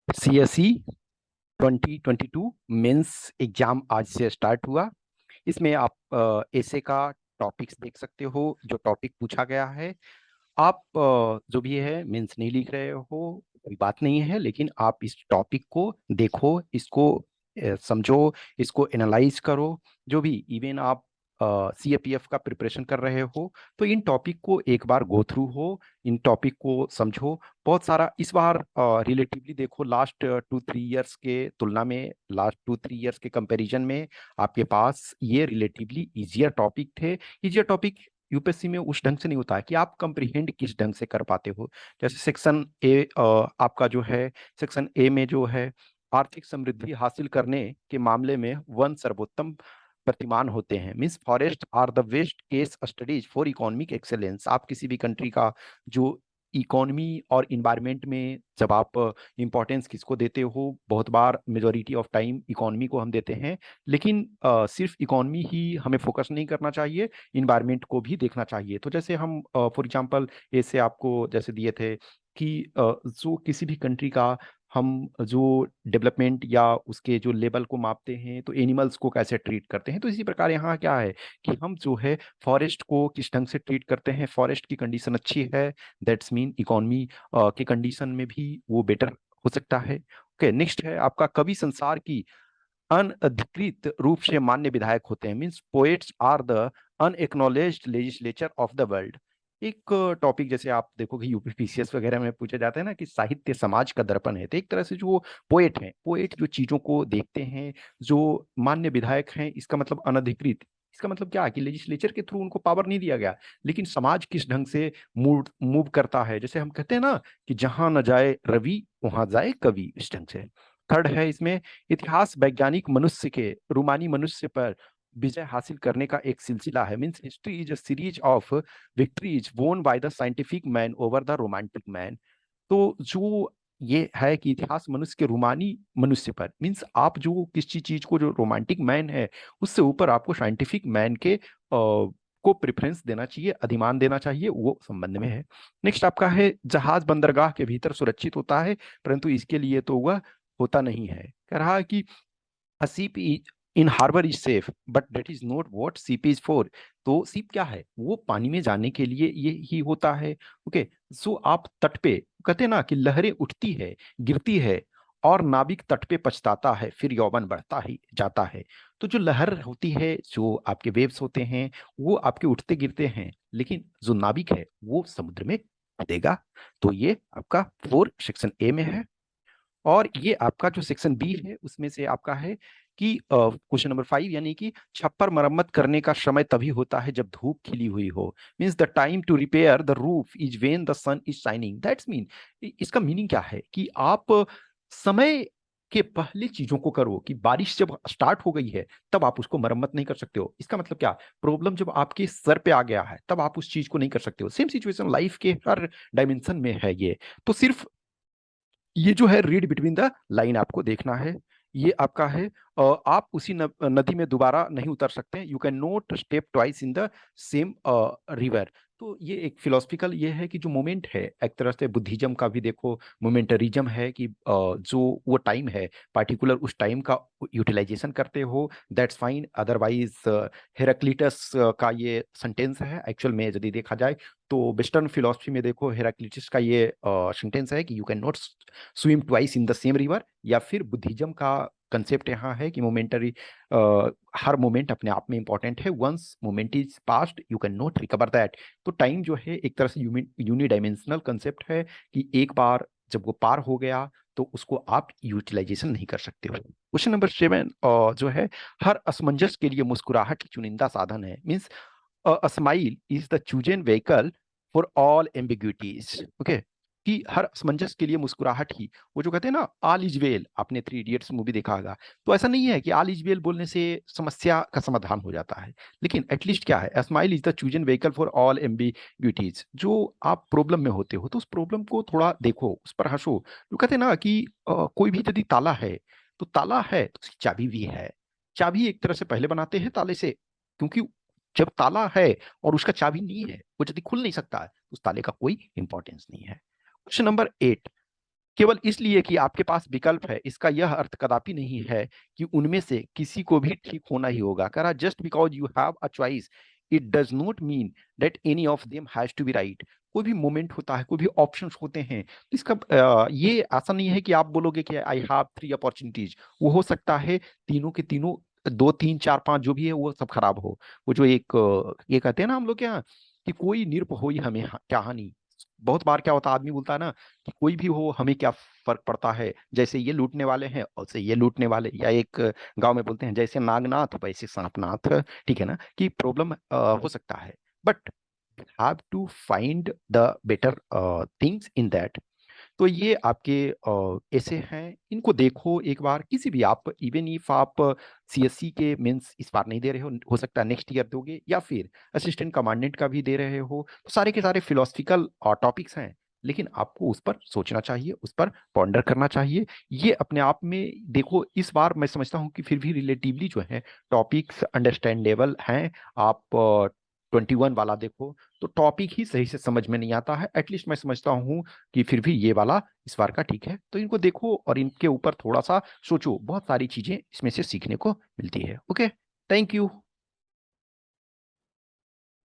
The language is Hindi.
CSE 2022 मेंस एग्जाम आज से स्टार्ट हुआ। इसमें आप ऐसे का टॉपिक्स देख सकते हो। जो टॉपिक पूछा गया है, आप जो भी है मीन्स नहीं लिख रहे हो कोई बात नहीं है, लेकिन आप इस टॉपिक को देखो, इसको समझो, इसको एनालाइज करो। जो भी इवन आप CAPF का प्रिपरेशन कर रहे हो तो इन टॉपिक को एक बार गो थ्रू हो, इन टॉपिक को समझो। बहुत सारा इस बार रिलेटिवली देखो, लास्ट 2-3 इयर्स के तुलना में, लास्ट 2-3 इयर्स के कंपैरिजन में आपके पास ये रिलेटिवली इजियर टॉपिक थे। इजियर टॉपिक यूपीएससी में उस ढंग से नहीं होता है कि आप कंप्रीहेंड किस ढंग से कर पाते हो। जैसे सेक्शन ए आपका जो है, सेक्शन ए में जो है आर्थिक समृद्धि हासिल करने के मामले में वन सर्वोत्तम प्रतिमान होते हैं। Means forest are the best case studies for economic excellence. आप किसी भी कंट्री का जो इकोनॉमी और इन्वायरमेंट में जब आप इंपॉर्टेंस किसको देते हो, बहुत बार मेजोरिटी ऑफ टाइम इकोनॉमी को हम देते हैं, लेकिन सिर्फ इकोनॉमी ही हमें फोकस नहीं करना चाहिए, इन्वायरमेंट को भी देखना चाहिए। तो जैसे हम फॉर एग्जांपल ऐसे आपको जैसे दिए थे कि जो किसी भी कंट्री का हम जो डेवलपमेंट या उसके जो लेवल को मापते हैं तो एनिमल्स को कैसे ट्रीट करते हैं, तो इसी प्रकार यहाँ क्या है कि हम जो है फॉरेस्ट को किस ढंग से ट्रीट करते हैं। फॉरेस्ट की कंडीशन अच्छी है, दैट्स मीन इकोनॉमी के कंडीशन में भी वो बेटर हो सकता है। ओके, नेक्स्ट है आपका कवि संसार की अनधिकृत रूप से मान्य विधायक होते हैं। Means poets are the unacknowledged legislature of the world. एक टॉपिक जैसे आप देखोगे यूपीपीसीएस वगैरह में पूछा जाता है ना कि साहित्य समाज का दर्पण है, तो एक तरह से जो पोएट हैं, पोएट जो चीजों को देखते हैं, जो मान्य विधायक हैं, इसका मतलब अनधिकृत, इसका मतलब क्या है कि लेजिस्लेचर के थ्रू उनको पावर नहीं दिया गया, लेकिन समाज किस ढंग से मूव मूव करता है। जैसे हम कहते हैं ना कि जहां न जाए रवि वहां जाए कवि, इस ढंग से। थर्ड है इसमें इतिहास वैज्ञानिक मनुष्य के रूमानी मनुष्य पर विजय हासिल करने का एक सिलसिला है। Means history is a series of victories won by the scientific man over the romantic man. तो जो ये है कि इतिहास मनुष्य के रूमानी मनुष्य पर, मीन्स आप जो किसी चीज को, जो रोमांटिक मैन है उससे ऊपर आपको साइंटिफिक मैन के को प्रेफरेंस देना चाहिए, अधिमान देना चाहिए, वो संबंध में है। नेक्स्ट आपका है जहाज बंदरगाह के भीतर सुरक्षित होता है, परंतु इसके लिए तो वह होता नहीं है। कह रहा है कि a ship in harbor is safe but that is not what ship is for। तो शिप क्या है, वो पानी में जाने के लिए ये ही होता है। ओके, सो आप तट पे, कहते हैं ना कि लहरें उठती है, गिरती है, और नाविक तट पे पछताता है, फिर यौवन बढ़ता ही जाता है। तो जो लहर होती है, जो आपके वेव्स होते हैं, वो आपके उठते गिरते हैं, लेकिन जो नाविक है वो समुद्र में कूदेगा। तो ये आपका 4 सेक्शन ए में है। और ये आपका जो सेक्शन बी है उसमें से आपका है कि क्वेश्चन नंबर 5, यानी कि छप्पर मरम्मत करने का समय तभी होता है जब धूप खिली हुई हो। Means the time to repair the roof is when the sun is shining. That's mean, इसका मीनिंग क्या है कि आप समय के पहले चीजों को करो, कि बारिश जब स्टार्ट हो गई है तब आप उसको मरम्मत नहीं कर सकते हो। इसका मतलब क्या, प्रॉब्लम जब आपके सर पे आ गया है तब आप उस चीज को नहीं कर सकते हो। सेम सिचुएशन लाइफ के हर डायमेंशन में है ये। तो सिर्फ ये जो है रीड बिटवीन द लाइन आपको देखना है। ये आपका है आप उसी नदी में दोबारा नहीं उतर सकते। You can not step twice in the same river. तो ये एक फिलोसफिकल ये है कि जो मोमेंट है, एक तरह से बुद्धिज्म का भी देखो मोमेंटरिज्म है कि जो वो टाइम है पार्टिकुलर, उस टाइम का यूटिलाइजेशन करते हो, दैट्स फाइन। अदरवाइज हेराक्लिटस का ये सेंटेंस है एक्चुअल में यदि देखा जाए तो। वेस्टर्न फिलोसफी में देखो हेराक्लिटस का ये सेंटेंस है कि you can not swim twice in the same river. या फिर बुद्धिज्म का कंसेप्ट यहाँ है कि मोमेंटरी, हर मोमेंट अपने आप में इंपॉर्टेंट है, once moment is past you can not recover that. तो टाइम जो है एक तरह से यूनिडायमेंशनल कंसेप्ट है कि एक बार जब वो पार हो गया तो उसको आप यूटिलाइजेशन नहीं कर सकते हो। क्वेश्चन नंबर 7 जो है, हर असमंजस के लिए मुस्कुराहट चुनिंदा साधन है। Means a smile is the chosen vehicle for all ambiguities। Okay, कि हर असमंजस के लिए मुस्कुराहट ही, वो जो कहते हैं ना ऑल इज वेल, आपने 3 इडियट्स मूवी देखा होगा, तो ऐसा नहीं है कि ऑल इज वेल बोलने से समस्या का समाधान हो जाता है, लेकिन एटलीस्ट क्या है, smile is the chosen vehicle for all ambiguities. जो आप प्रॉब्लम में होते हो तो उस प्रॉब्लम को थोड़ा देखो, उस पर हंसो। जो कहते हैं ना कि कोई भी यदि ताला है तो ताला है तो उसकी चाबी भी है। चाबी एक तरह से पहले बनाते हैं ताले से, क्योंकि जब ताला है और उसका चाबी नहीं है, वो यदि खुल नहीं सकता है, उस ताले का कोई इंपॉर्टेंस नहीं है। क्वेश्चन नंबर 8, केवल इसलिए कि आपके पास विकल्प है, इसका यह अर्थ कदापि नहीं है कि उनमें से किसी को भी ठीक होना ही होगा। कह रहा just because you have a choice it does not mean that any of them has to be right. कोई भी मोमेंट होता है, कोई भी ऑप्शंस होते हैं, तो इसका ये ऐसा नहीं है कि आप बोलोगे कि आई हैव 3 अपॉर्चुनिटीज। वो हो सकता है तीनों के तीनों, 2 3 4 5 जो भी है वो सब खराब हो। वो जो एक ये कहते हैं ना हम लोग के यहाँ कि कोई निरप हो ही हमें क्या हानि। बहुत बार क्या होता है, आदमी बोलता है ना कि कोई भी हो हमें क्या फर्क पड़ता है, जैसे ये लूटने वाले हैं वैसे ये लूटने वाले, या एक गांव में बोलते हैं जैसे नागनाथ वैसे सांपनाथ। ठीक है ना, कि प्रॉब्लम हो सकता है, but have to find the better things in that. तो ये आपके ऐसे हैं, इनको देखो एक बार। किसी भी आप, इवन इफ आप सीएससी के मेंस इस बार नहीं दे रहे हो सकता है नेक्स्ट ईयर दोगे, या फिर असिस्टेंट कमांडेंट का भी दे रहे हो, तो सारे के सारे फिलोसफिकल टॉपिक्स हैं, लेकिन आपको उस पर सोचना चाहिए, उस पर पॉन्डर करना चाहिए। ये अपने आप में देखो, इस बार मैं समझता हूँ कि फिर भी रिलेटिवली जो है टॉपिक्स अंडरस्टैंडेबल हैं। आप 21 वाला देखो तो टॉपिक ही सही से समझ में नहीं आता है, एटलीस्ट मैं समझता हूँ कि फिर भी ये वाला इस बार का ठीक है। तो इनको देखो और इनके ऊपर थोड़ा सा सोचो, बहुत सारी चीजें इसमें से सीखने को मिलती है। Okay, thank you.